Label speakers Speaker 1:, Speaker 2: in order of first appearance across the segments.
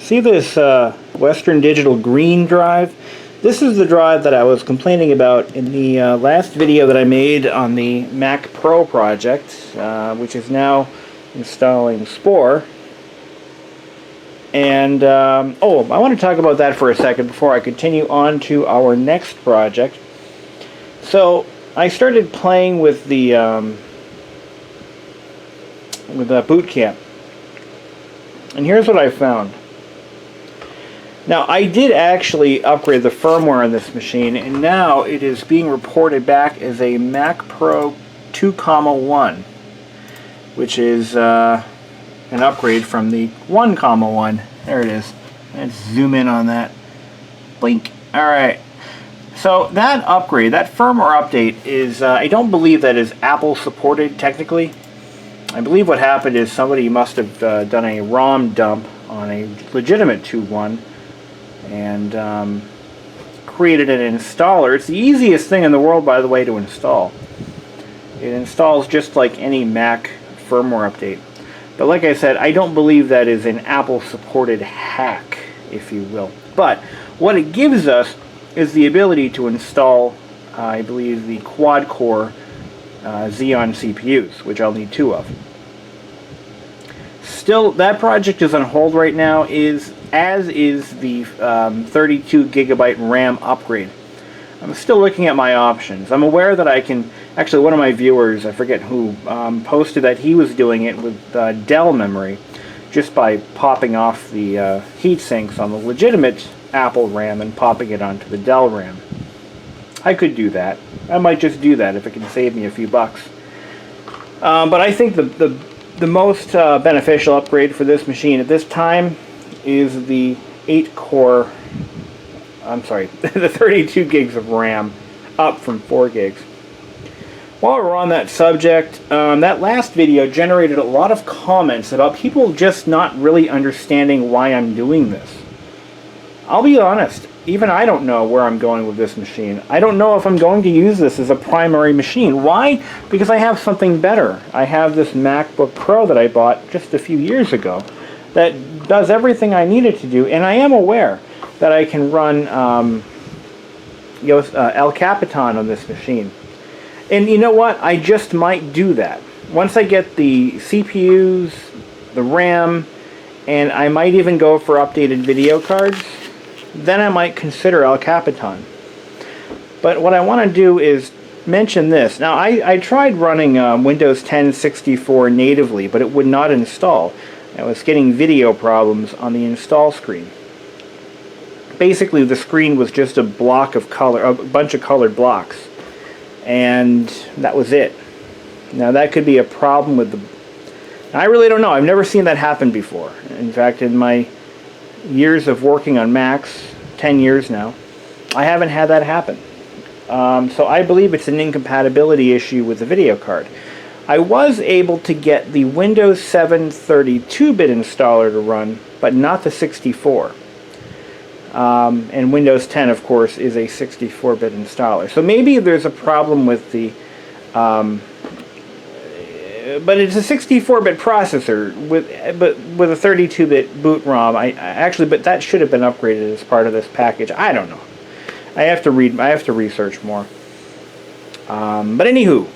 Speaker 1: See this Western Digital green drive? This is the drive that I was complaining about in the last video that I made on the Mac Pro project, which is now installing Spore. And, oh, I want to talk about that for a second before I continue on to our next project. So, I started playing with the Boot Camp. And here's what I found. Now, I did actually upgrade the firmware on this machine, and now it is being reported back as a Mac Pro 2.1, which is an upgrade from the 1.1. There it is. Let's zoom in on that. Blink. Alright. So that upgrade, that firmware update is, I don't believe that is Apple supported technically. I believe what happened is somebody must have done a ROM dump on a legitimate 2.1 and created an installer. It's the easiest thing in the world, by the way, to install. It installs just like any Mac firmware update. But like I said, I don't believe that is an Apple supported hack, if you will. But what it gives us is the ability to install, I believe, the quad-core Xeon CPUs, which I'll need 2 of. Still, that project is on hold right now, as is the 32 gigabyte RAM upgrade. I'm still looking at my options. I'm aware that I can, actually one of my viewers, I forget who, posted that he was doing it with Dell memory, just by popping off the heat sinks on the legitimate Apple RAM and popping it onto the Dell RAM. I could do that. I might just do that if it can save me a few bucks. But I think the most beneficial upgrade for this machine at this time is the 8-core, I'm sorry, the 32 gigs of RAM, up from 4 gigs. While we're on that subject, that last video generated a lot of comments about people just not really understanding why I'm doing this. I'll be honest, even I don't know where I'm going with this machine. I don't know if I'm going to use this as a primary machine. Why? Because I have something better. I have this MacBook Pro that I bought just a few years ago that does everything I needed to do, and I am aware that I can run El Capitan on this machine. And you know what? I just might do that. Once I get the CPUs, the RAM, and I might even go for updated video cards, then I might consider El Capitan. But what I want to do is mention this. Now, I tried running Windows 10 64 natively, but it would not install. I was getting video problems on the install screen. Basically, the screen was just a block of color, a bunch of colored blocks, and that was it. Now, that could be a problem with the... I really don't know. I've never seen that happen before. In fact, in my years of working on Macs, 10 years now, I haven't had that happen. So I believe it's an incompatibility issue with the video card. I was able to get the Windows 7 32-bit installer to run, but not the 64. And Windows 10, of course, is a 64-bit installer. So maybe there's a problem with the... but it's a 64-bit processor with a 32-bit boot ROM. But that should have been upgraded as part of this package. I don't know. I have to research more. But anywho,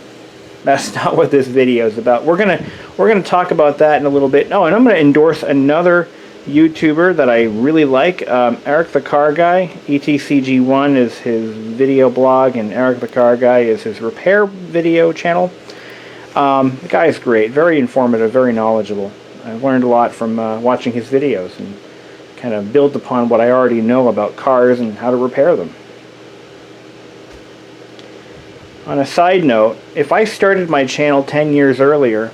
Speaker 1: that's not what this video is about. We're gonna talk about that in a little bit. Oh, and I'm gonna endorse another YouTuber that I really like, Eric the Car Guy. ETCG1 is his video blog, and Eric the Car Guy is his repair video channel. The guy is great, very informative, very knowledgeable. I've learned a lot from watching his videos and kind of build upon what I already know about cars and how to repair them. On a side note, if I started my channel 10 years earlier,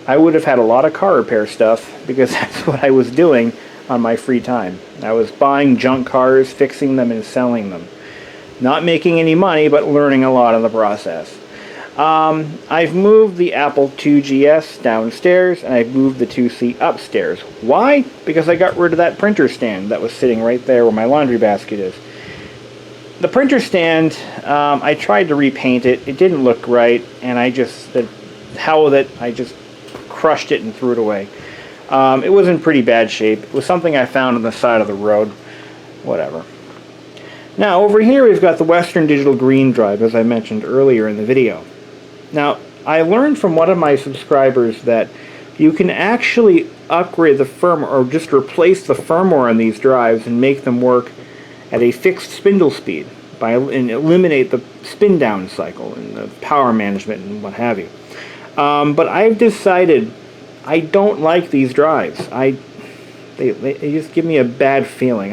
Speaker 1: I would have had a lot of car repair stuff, because that's what I was doing on my free time. I was buying junk cars, fixing them, and selling them. Not making any money, but learning a lot in the process. I've moved the Apple IIgs downstairs, and I've moved the 2C upstairs. Why? Because I got rid of that printer stand that was sitting right there where my laundry basket is. The printer stand, I tried to repaint it. It didn't look right, and I just, the hell with it, I just crushed it and threw it away. It was in pretty bad shape. It was something I found on the side of the road. Whatever. Now, over here we've got the Western Digital Green drive, as I mentioned earlier in the video. Now, I learned from one of my subscribers that you can actually upgrade the firmware, or just replace the firmware on these drives and make them work at a fixed spindle speed and eliminate the spin down cycle and the power management and what have you. But I've decided I don't like these drives. They just give me a bad feeling.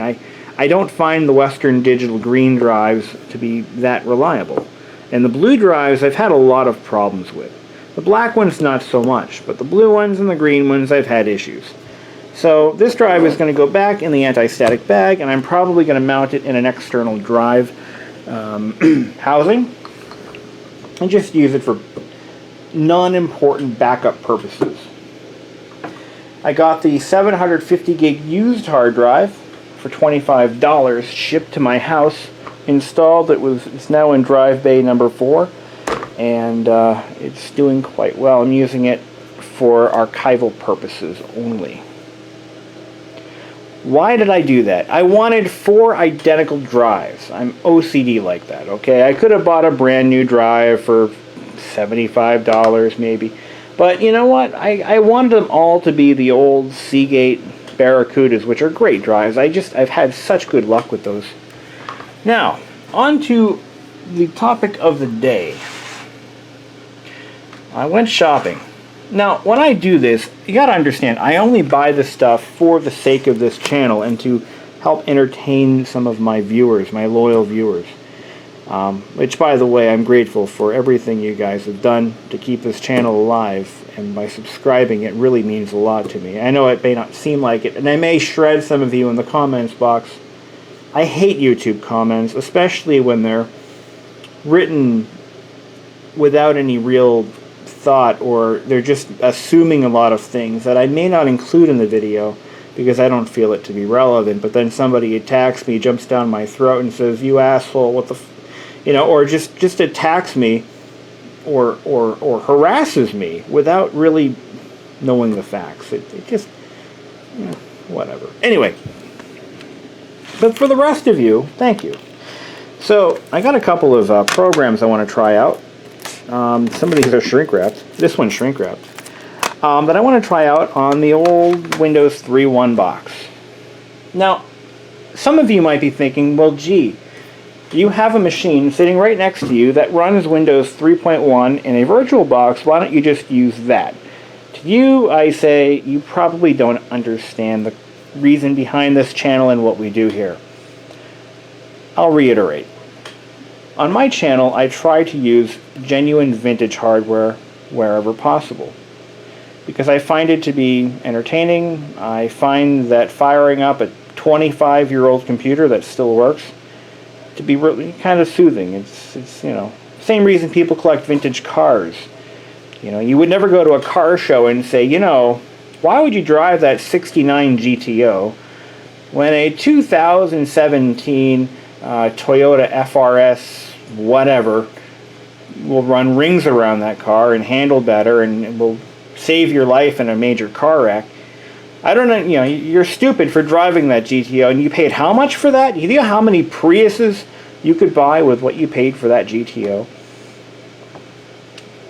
Speaker 1: I don't find the Western Digital Green drives to be that reliable. And the blue drives I've had a lot of problems with. The black ones not so much, but the blue ones and the green ones I've had issues. So this drive is going to go back in the anti-static bag, and I'm probably going to mount it in an external drive housing and just use it for non-important backup purposes. I got the 750 gig used hard drive for $25 shipped to my house, installed. It's now in drive bay number 4, and it's doing quite well. I'm using it for archival purposes only. Why did I do that? I wanted 4 identical drives. I'm OCD like that, okay? I could have bought a brand new drive for $75 maybe. But you know what? I wanted them all to be the old Seagate Barracudas, which are great drives. I've had such good luck with those. Now, on to the topic of the day. I went shopping. Now, when I do this, you gotta understand, I only buy this stuff for the sake of this channel and to help entertain some of my viewers, my loyal viewers. Which, by the way, I'm grateful for everything you guys have done to keep this channel alive, and by subscribing, it really means a lot to me. I know it may not seem like it, and I may shred some of you in the comments box. I hate YouTube comments, especially when they're written without any real thought, or they're just assuming a lot of things that I may not include in the video because I don't feel it to be relevant, but then somebody attacks me, jumps down my throat and says, "You asshole, what the or just attacks me or harasses me without really knowing the facts. It just, whatever. Anyway, but for the rest of you, thank you. So I got a couple of programs I want to try out. Some of these are shrink wrapped. This one's shrink wrapped. That I want to try out on the old Windows 3.1 box. Now, some of you might be thinking, well, gee, you have a machine sitting right next to you that runs Windows 3.1 in a virtual box. Why don't you just use that? To you, I say, you probably don't understand the reason behind this channel and what we do here. I'll reiterate. On my channel, I try to use genuine vintage hardware wherever possible, because I find it to be entertaining. I find that firing up a 25-year-old computer that still works to be really kind of soothing. It's same reason people collect vintage cars. You would never go to a car show and say, why would you drive that 69 GTO when a 2017 Toyota FRS whatever will run rings around that car and handle better and will save your life in a major car wreck? I don't know, you're stupid for driving that GTO, and you paid how much for that? You know how many Priuses you could buy with what you paid for that GTO?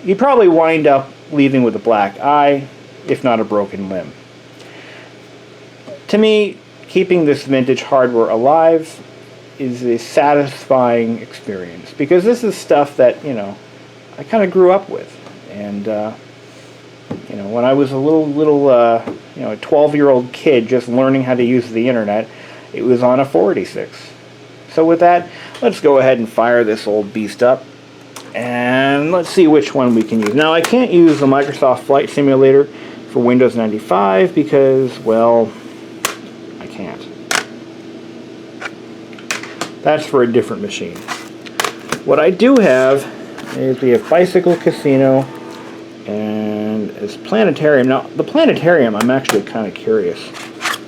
Speaker 1: You'd probably wind up leaving with a black eye, if not a broken limb. To me, keeping this vintage hardware alive is a satisfying experience, because this is stuff that, I kind of grew up with. And, when I was a little 12-year-old kid just learning how to use the internet, it was on a 486. So with that, let's go ahead and fire this old beast up, and let's see which one we can use. Now, I can't use the Microsoft Flight Simulator for Windows 95 because, well, I can't. That's for a different machine. What I do have is we have Bicycle Casino and it's Planetarium. Now, the Planetarium, I'm actually kind of curious.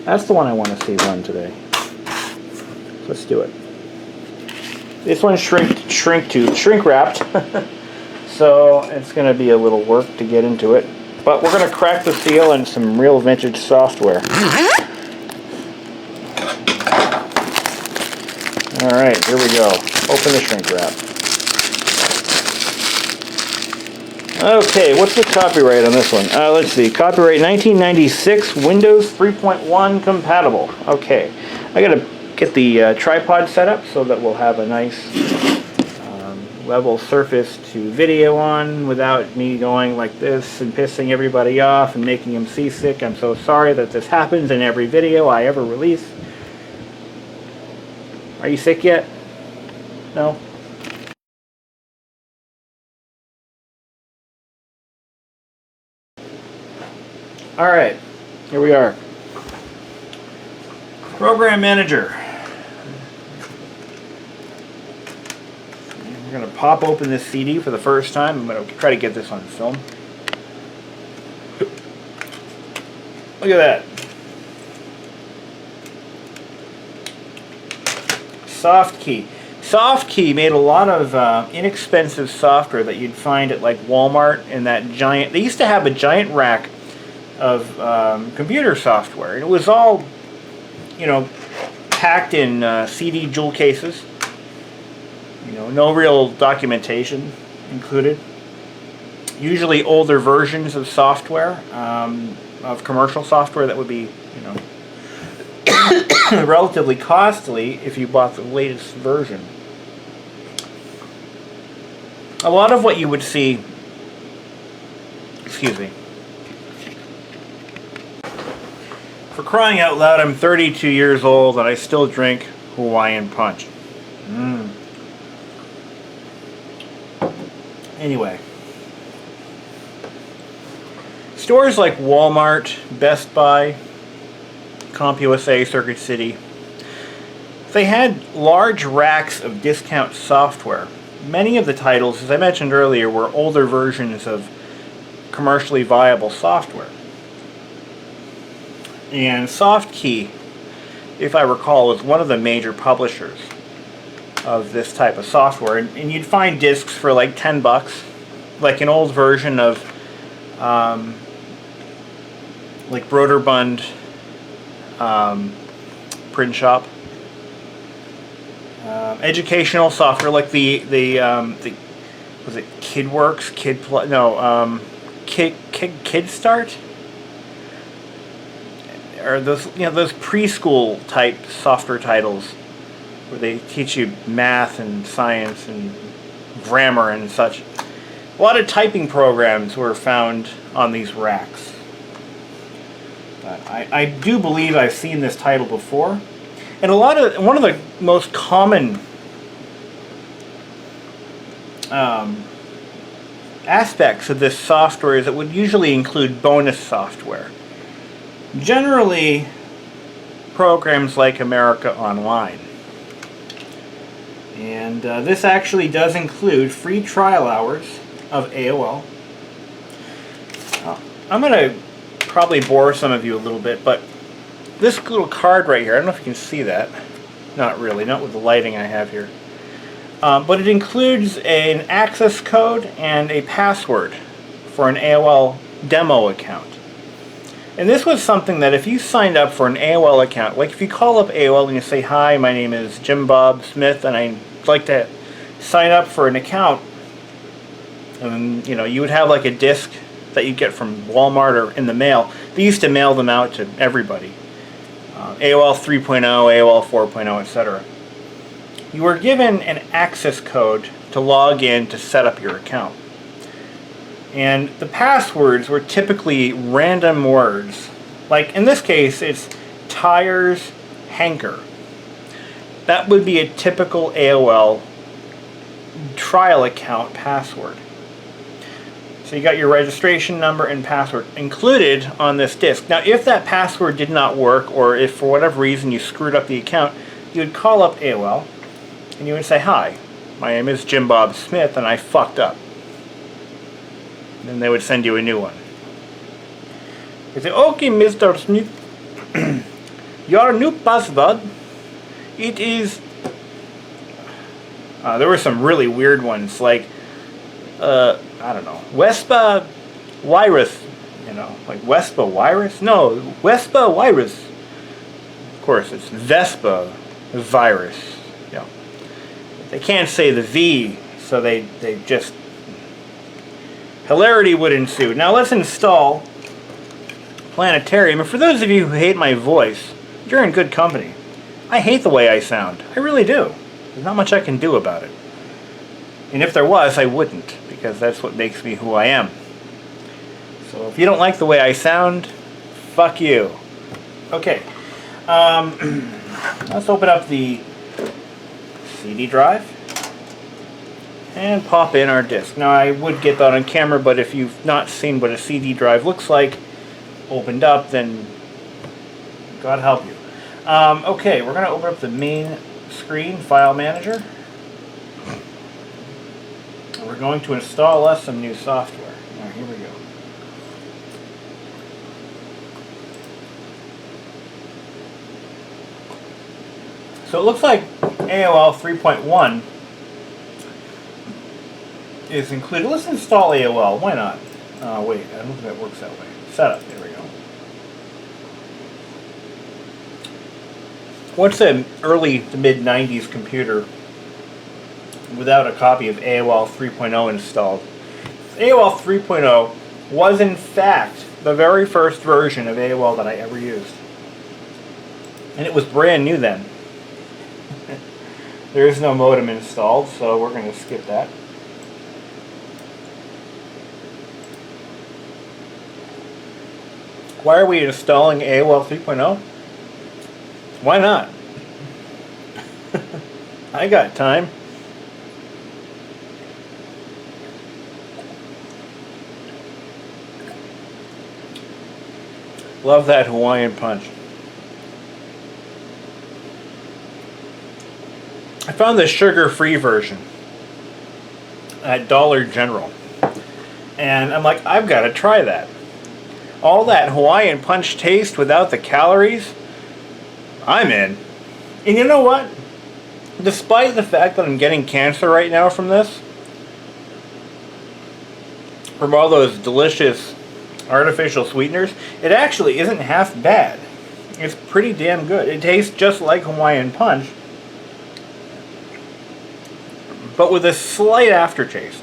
Speaker 1: That's the one I want to see run today. So let's do it. This one's shrink wrapped, so it's going to be a little work to get into it. But we're going to crack the seal in some real vintage software. Alright, here we go. Open the shrink wrap. Okay, what's the copyright on this one? Let's see. Copyright 1996, Windows 3.1 compatible. Okay. I gotta get the tripod set up so that we'll have a nice level surface to video on without me going like this and pissing everybody off and making them seasick. I'm so sorry that this happens in every video I ever release. Are you sick yet? No? Alright, here we are. Program Manager. We're going to pop open this CD for the first time. I'm going to try to get this on film. Look at that. SoftKey. SoftKey made a lot of inexpensive software that you'd find at like Walmart and that giant... They used to have a giant rack of computer software. It was all, you know, packed in CD jewel cases. You know, no real documentation included. Usually older versions of software, of commercial software that would be, you know, relatively costly if you bought the latest version. A lot of what you would see, excuse me, for crying out loud, I'm 32 years old and I still drink Hawaiian Punch. Anyway, stores like Walmart, Best Buy, CompUSA, Circuit City, they had large racks of discount software. Many of the titles, as I mentioned earlier, were older versions of commercially viable software. And SoftKey, if I recall, was one of the major publishers of this type of software. And you'd find discs for like $10, like an old version of like Broderbund print shop. Educational software like the was it KidWorks, KidStart, or those, you know, those preschool type software titles where they teach you math and science and grammar and such. A lot of typing programs were found on these racks. But I do believe I've seen this title before. And one of the most common aspects of this software is it would usually include bonus software. Generally, programs like America Online. And this actually does include free trial hours of AOL. I'm going to probably bore some of you a little bit, but this little card right here, I don't know if you can see that. Not really, not with the lighting I have here. But it includes an access code and a password for an AOL demo account. And this was something that if you signed up for an AOL account, like if you call up AOL and you say, "Hi, my name is Jim Bob Smith and I'd like to sign up for an account," and you know, you would have like a disc that you get from Walmart or in the mail. They used to mail them out to everybody. AOL 3.0, AOL 4.0, etc. You were given an access code to log in to set up your account. And the passwords were typically random words. Like in this case, it's tires hanker. That would be a typical AOL trial account password. So you got your registration number and password included on this disk. Now if that password did not work, or if for whatever reason you screwed up the account, you would call up AOL and you would say, "Hi, my name is Jim Bob Smith and I fucked up." And they would send you a new one. They say, "Okay, Mr. Smith, your new password, it is..." There were some really weird ones, like, I don't know, Vespa virus You know, like Vespa virus? No, Vespa virus. Of course, it's Vespa virus. You know, they can't say the V, so they just... hilarity would ensue. Now let's install Planetarium. And for those of you who hate my voice, you're in good company. I hate the way I sound. I really do. There's not much I can do about it. And if there was, I wouldn't, because that's what makes me who I am. So if you don't like the way I sound, fuck you. Okay. Let's open up the CD drive and pop in our disc. Now I would get that on camera, but if you've not seen what a CD drive looks like opened up, then God help you. Okay, we're going to open up the main screen file manager. And we're going to install us some new software. Now here we go. So it looks like AOL 3.1 is included. Let's install AOL. Why not? Wait, I don't think that works that way. Setup. There we go. What's an early to mid 90s computer without a copy of AOL 3.0 installed? AOL 3.0 was in fact the very first version of AOL that I ever used. And it was brand new then. There is no modem installed, so we're going to skip that. Why are we installing AOL 3.0? Why not? I got time. Love that Hawaiian punch. I found the sugar-free version at Dollar General. And I'm like, I've got to try that. All that Hawaiian punch taste without the calories, I'm in. And you know what? Despite the fact that I'm getting cancer right now from this, from all those delicious artificial sweeteners, it actually isn't half bad. It's pretty damn good. It tastes just like Hawaiian punch, but with a slight aftertaste.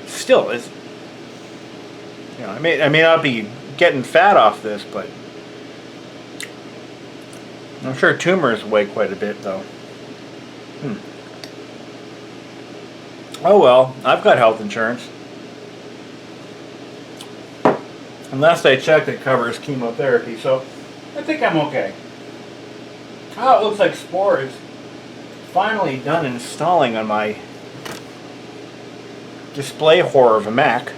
Speaker 1: Still, it's, you know, I may not be getting fat off this, but I'm sure tumors weigh quite a bit, though. Oh well, I've got health insurance. Unless I checked, it covers chemotherapy, so I think I'm okay. Oh, it looks like Spore is finally done installing on my display horror of a Mac.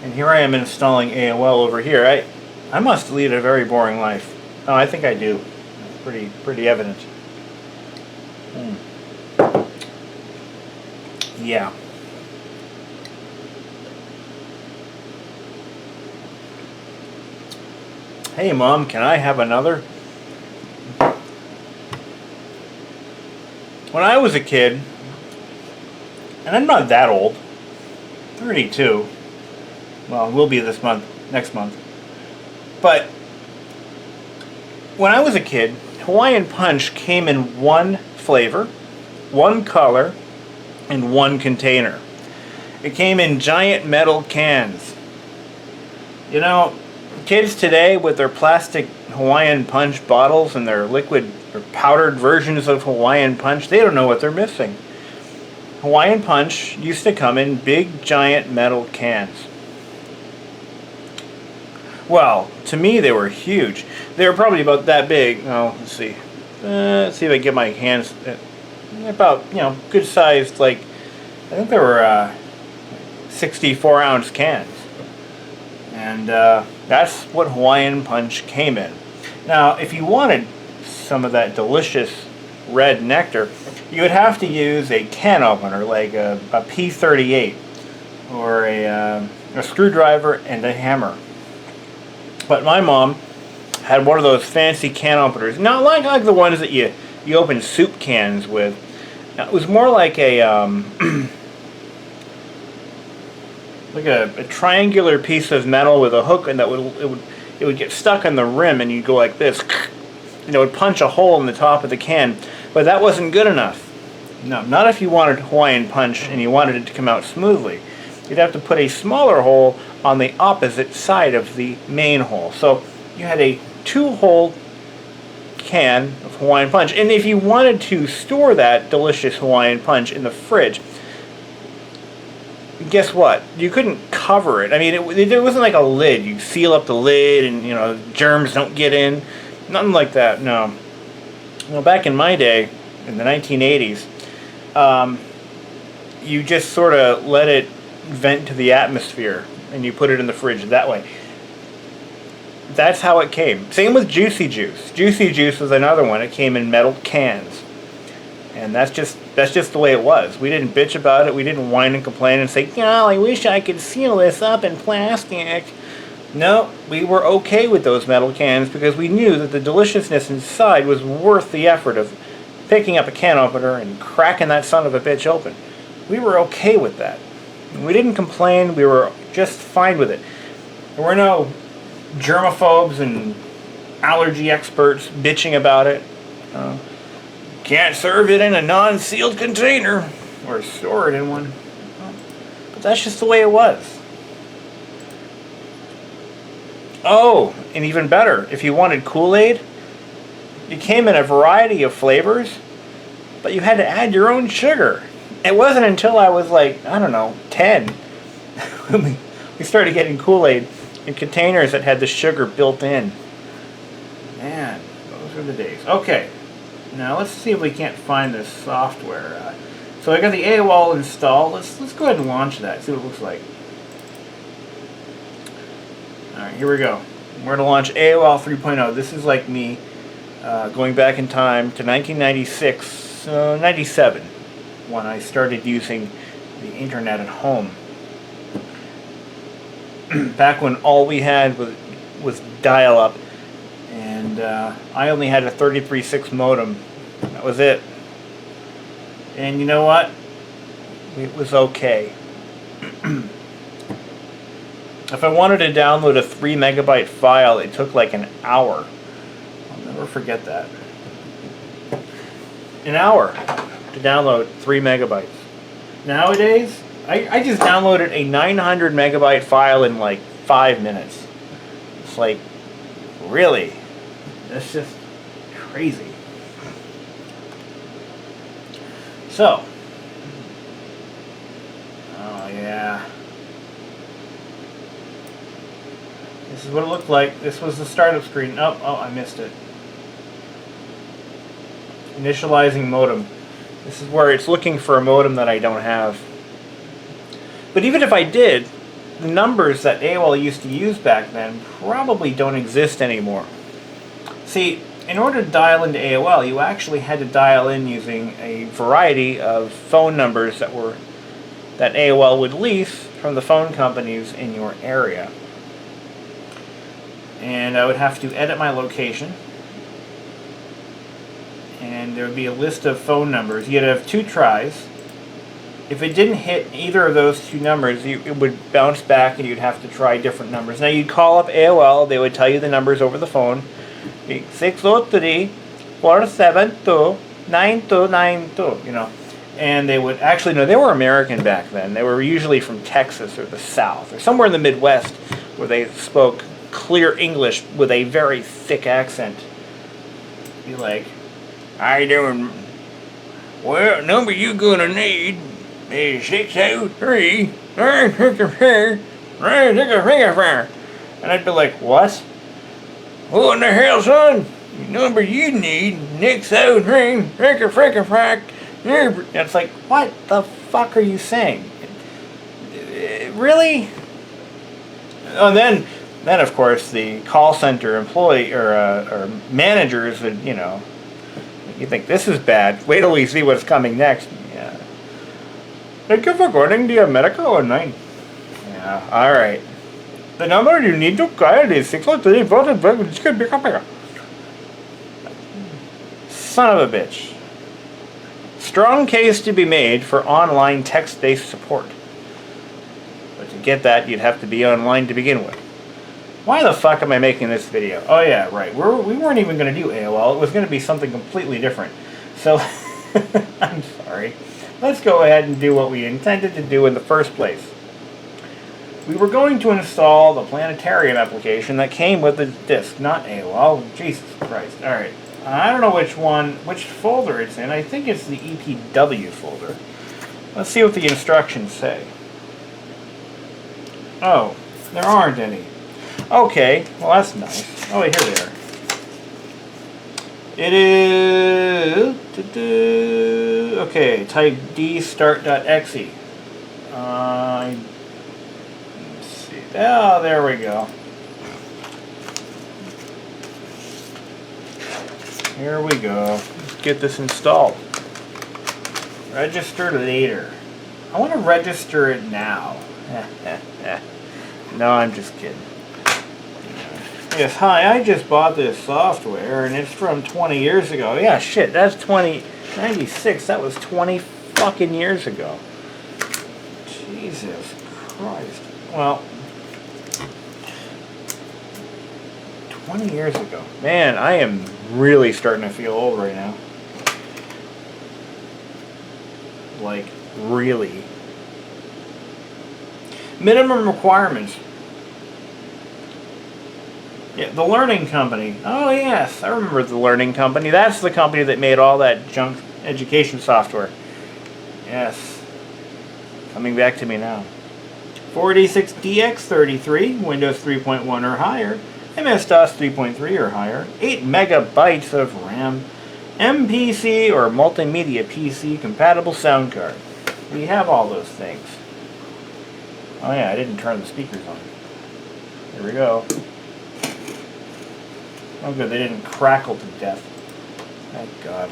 Speaker 1: And here I am installing AOL over here. I must lead a very boring life. Oh, I think I do. It's pretty evident. Yeah. Hey Mom, can I have another? When I was a kid, and I'm not that old, 32. Well, we'll be this month, next month. But when I was a kid, Hawaiian Punch came in one flavor, one color, and one container. It came in giant metal cans. You know, kids today with their plastic Hawaiian Punch bottles and their liquid or powdered versions of Hawaiian Punch, they don't know what they're missing. Hawaiian Punch used to come in big giant metal cans. Well, to me they were huge. They were probably about that big. Oh, let's see. Let's see if I can get my hands about, you know, good sized, like, I think they were 64-ounce cans. And that's what Hawaiian Punch came in. Now, if you wanted some of that delicious red nectar, you would have to use a can opener, like a P38, or a screwdriver and a hammer. But my mom had one of those fancy can openers, not like the ones that you open soup cans with. Now, it was more like a like a triangular piece of metal with a hook, and it would get stuck on the rim, and you'd go like this, and it would punch a hole in the top of the can. But that wasn't good enough. No, not if you wanted Hawaiian punch and you wanted it to come out smoothly. You'd have to put a smaller hole on the opposite side of the main hole. So you had a 2-hole can of Hawaiian punch. And if you wanted to store that delicious Hawaiian punch in the fridge, guess what? You couldn't cover it. I mean, it wasn't like a lid. You seal up the lid and, you know, germs don't get in. Nothing like that, no. Well, back in my day, in the 1980s, you just sort of let it vent to the atmosphere and you put it in the fridge that way. That's how it came. Same with Juicy Juice. Juicy Juice was another one. It came in metal cans. And that's just the way it was. We didn't bitch about it. We didn't whine and complain and say, "Oh, I wish I could seal this up in plastic." No, we were okay with those metal cans because we knew that the deliciousness inside was worth the effort of picking up a can opener and cracking that son of a bitch open. We were okay with that. We didn't complain. We were just fine with it. There were no germaphobes and allergy experts bitching about it. Can't serve it in a non-sealed container or store it in one. But that's just the way it was. Oh, and even better, if you wanted Kool-Aid, it came in a variety of flavors, but you had to add your own sugar. It wasn't until I was like, I don't know, 10, when we started getting Kool-Aid in containers that had the sugar built in. Man, those were the days. Okay, now let's see if we can't find this software. So I got the AOL installed. Let's go ahead and launch that, see what it looks like. Alright, here we go. We're going to launch AOL 3.0. This is like me going back in time to 1996, 97, when I started using the internet at home. Back when all we had was dial-up, and I only had a 33.6 modem. That was it. And you know what? It was okay. If I wanted to download a 3 megabyte file, it took like an hour. I'll never forget that. An hour to download 3 megabytes. Nowadays, I just downloaded a 900 megabyte file in like 5 minutes. It's like, really? That's just crazy. So, oh yeah. This is what it looked like. This was the startup screen. Oh, I missed it. Initializing modem. This is where it's looking for a modem that I don't have. But even if I did, the numbers that AOL used to use back then probably don't exist anymore. See, in order to dial into AOL, you actually had to dial in using a variety of phone numbers that AOL would lease from the phone companies in your area. And I would have to edit my location, and there would be a list of phone numbers. You'd have 2 tries. If it didn't hit either of those 2 numbers, it would bounce back and you'd have to try different numbers. Now you'd call up AOL, they would tell you the numbers over the phone. 603-472-9292, you know. And they would, actually no, they were American back then. They were usually from Texas or the South or somewhere in the Midwest where they spoke clear English with a very thick accent. Be like, "How you doing? Well, the number you're gonna need is 603. And I'd be like, "What? What in the hell, son? The number you need, 603. And it's like, what the fuck are you saying? Really?" Oh, and then of course the call center employee or managers would, you know, you think this is bad. Wait till we see what's coming next. Yeah. Thank you for calling the America Online. Yeah. All right. The number you need to call is 603. Son of a bitch. Strong case to be made for online text-based support. But to get that, you'd have to be online to begin with. Why the fuck am I making this video? Oh yeah, right. We weren't even going to do AOL. It was going to be something completely different. So, I'm sorry. Let's go ahead and do what we intended to do in the first place. We were going to install the planetarium application that came with the disk, not AOL. Jesus Christ. Alright. I don't know which folder it's in. I think it's the EPW folder. Let's see what the instructions say. Oh, there aren't any. Okay, well that's nice. Oh, wait, here they are. It is... Okay, type D start.exe. Let's see. Oh, there we go. Here we go. Let's get this installed. Register later. I want to register it now. No, I'm just kidding. Yes, hi, I just bought this software and it's from 20 years ago. Yeah, shit, that's 96. That was 20 fucking years ago. Jesus Christ. Well, 20 years ago. Man, I am really starting to feel old right now. Like, really. Minimum requirements. Yeah, the Learning Company. Oh yes, I remember the Learning Company. That's the company that made all that junk education software. Yes. Coming back to me now. 486DX33, Windows 3.1 or higher, MS-DOS 3.3 or higher, 8 megabytes of RAM, MPC or multimedia PC compatible sound card. We have all those things. Oh yeah, I didn't turn the speakers on. Here we go. Oh good, they didn't crackle to death. Thank God.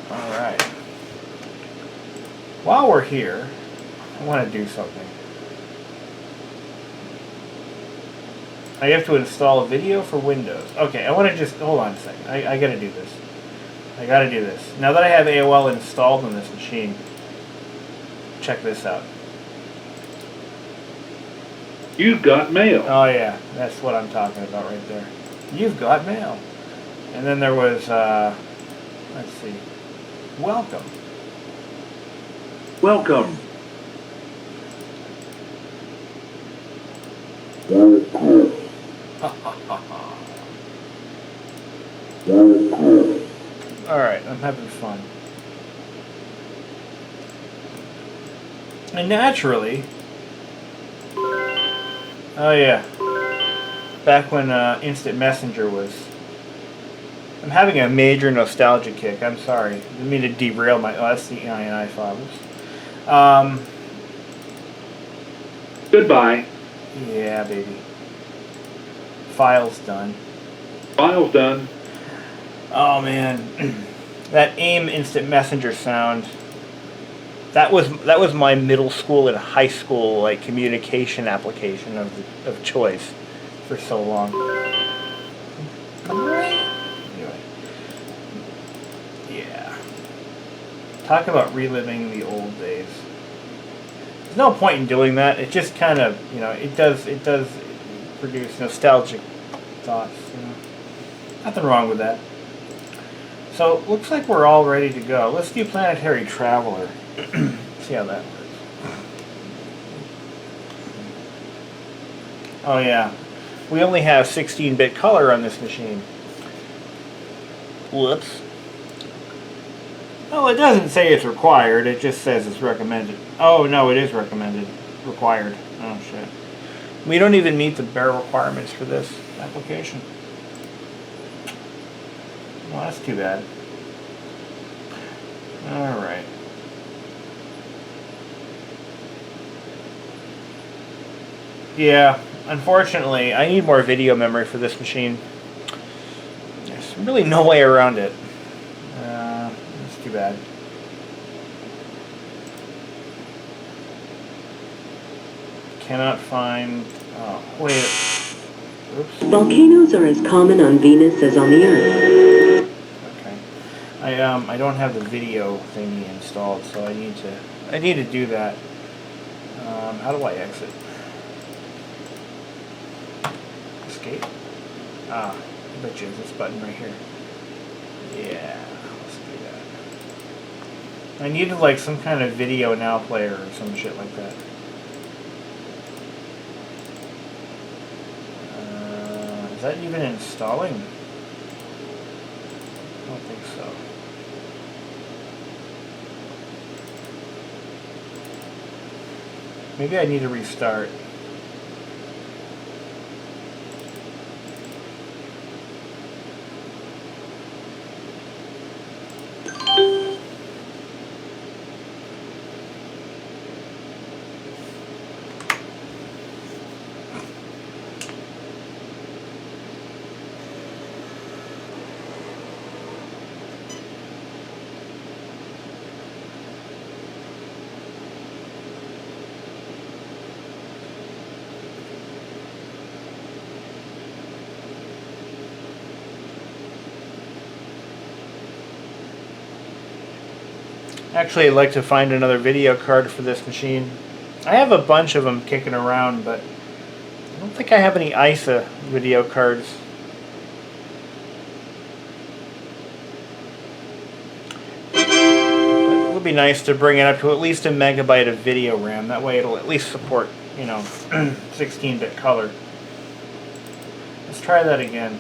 Speaker 1: Alright. While we're here, I want to do something. I have to install a video for Windows. Okay, I want to just... Hold on a second. I gotta do this. I gotta do this. Now that I have AOL installed on this machine, check this out.
Speaker 2: You've got mail.
Speaker 1: Oh yeah, that's what I'm talking about right there. You've got mail. And then there was, let's see, welcome.
Speaker 2: Welcome.
Speaker 1: Alright, I'm having fun. And naturally, oh yeah, back when Instant Messenger was... I'm having a major nostalgia kick, I'm sorry. I didn't mean to derail my... Oh, that's the INI files.
Speaker 2: Goodbye.
Speaker 1: Yeah, baby. File's done.
Speaker 2: File's done.
Speaker 1: Oh man, that AIM Instant Messenger sound. That was my middle school and high school like communication application of choice for so long. Anyway, yeah. Talk about reliving the old days. There's no point in doing that. It just kind of, you know, it does produce nostalgic thoughts. You know? Nothing wrong with that. So, looks like we're all ready to go. Let's do Planetary Traveler. See how that works. Oh yeah. We only have 16-bit color on this machine. Whoops. Well, it doesn't say it's required. It just says it's recommended. Oh, no, it is recommended. Required. Oh, shit. We don't even meet the bare requirements for this application. Well, that's too bad. Alright. Yeah, unfortunately, I need more video memory for this machine. There's really no way around it. That's too bad. Cannot find... Oh, wait. Oops.
Speaker 3: Volcanoes are as common on Venus as on the Earth.
Speaker 1: Okay. I don't have the video thingy installed, so I need to do that. How do I exit? Escape? Ah, I bet you it's this button right here. Yeah, let's do that. I needed like some kind of video now player or some shit like that. Is that even installing? I don't think so. Maybe I need to restart. Actually, I'd like to find another video card for this machine. I have a bunch of them kicking around, but I don't think I have any ISA video cards. But it would be nice to bring it up to at least a megabyte of video RAM. That way it'll at least support, you know, 16-bit color. Let's try that again.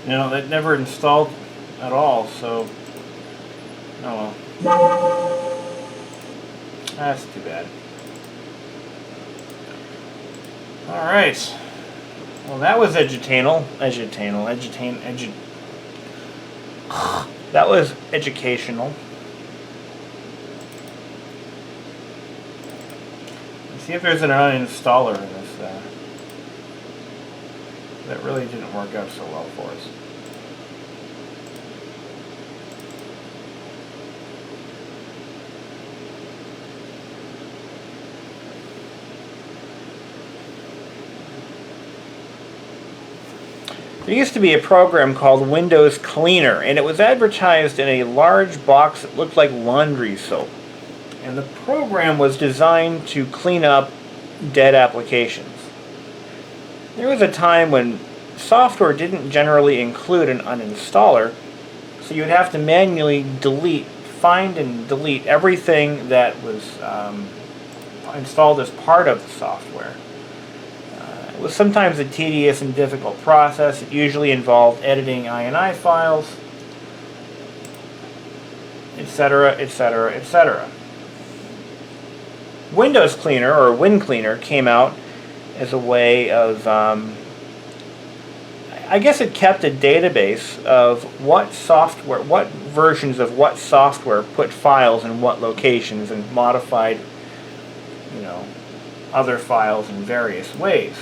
Speaker 1: No, that never installed at all, so oh well. That's too bad. Alright. Well, that was educational. That was educational. Let's see if there's an uninstaller in this. That really didn't work out so well for us. There used to be a program called Windows Cleaner, and it was advertised in a large box that looked like laundry soap. And the program was designed to clean up dead applications. There was a time when software didn't generally include an uninstaller, so you'd have to manually find and delete everything that was installed as part of the software. It was sometimes a tedious and difficult process. It usually involved editing INI files, etc., etc., etc. Windows Cleaner, or Win Cleaner, came out as a way of, I guess it kept a database of what software, what versions of what software put files in what locations and modified, you know, other files in various ways,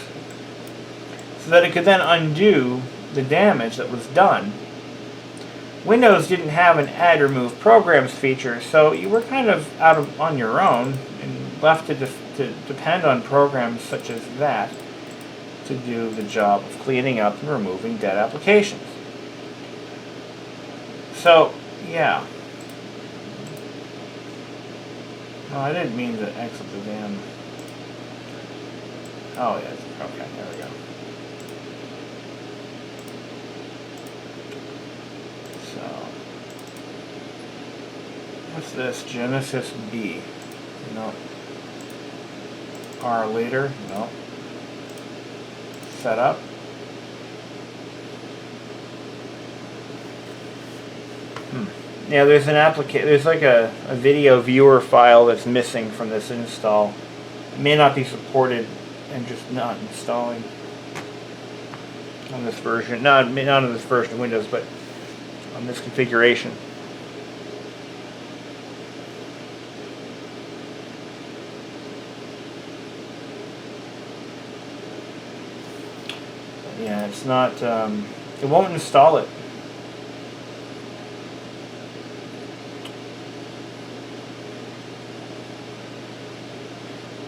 Speaker 1: so that it could then undo the damage that was done. Windows didn't have an add remove programs feature, so you were kind of on your own and left to depend on programs such as that to do the job of cleaning up and removing dead applications. So, yeah. No, I didn't mean to exit the damn... Oh, yes. Okay, there we go. So, what's this? Genesis B. No. R later? No. Setup. Yeah, there's an there's like a video viewer file that's missing from this install. It may not be supported and just not installing. on this version. Not on this version of Windows, but on this configuration. Yeah, it's not. It won't install it.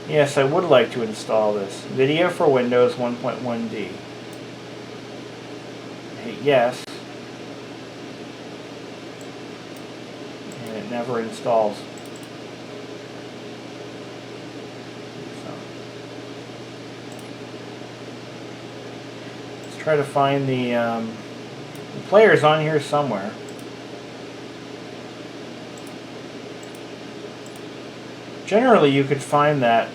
Speaker 1: Yes, I would like to install this. Video for Windows 1.1D. Hit yes. And it never installs. So, let's try to find the player's on here somewhere. Generally, you could find that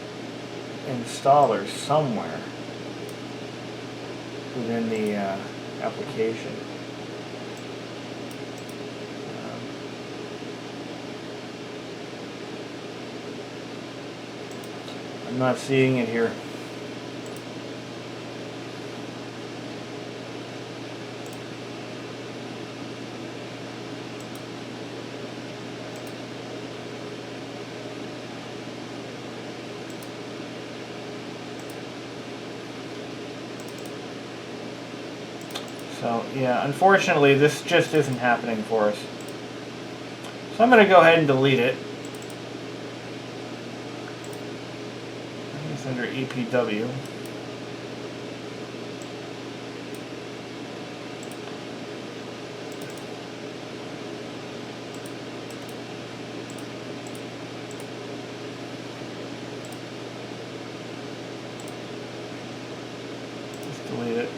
Speaker 1: installer somewhere within the application. I'm not seeing it here. So, yeah, unfortunately, this just isn't happening for us. So I'm going to go ahead and delete it. It's under EPW. Just delete it.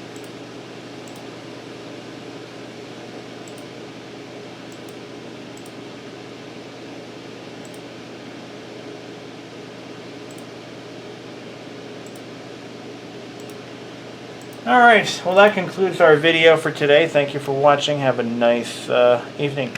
Speaker 1: Alright, well that concludes our video for today. Thank you for watching. Have a nice evening.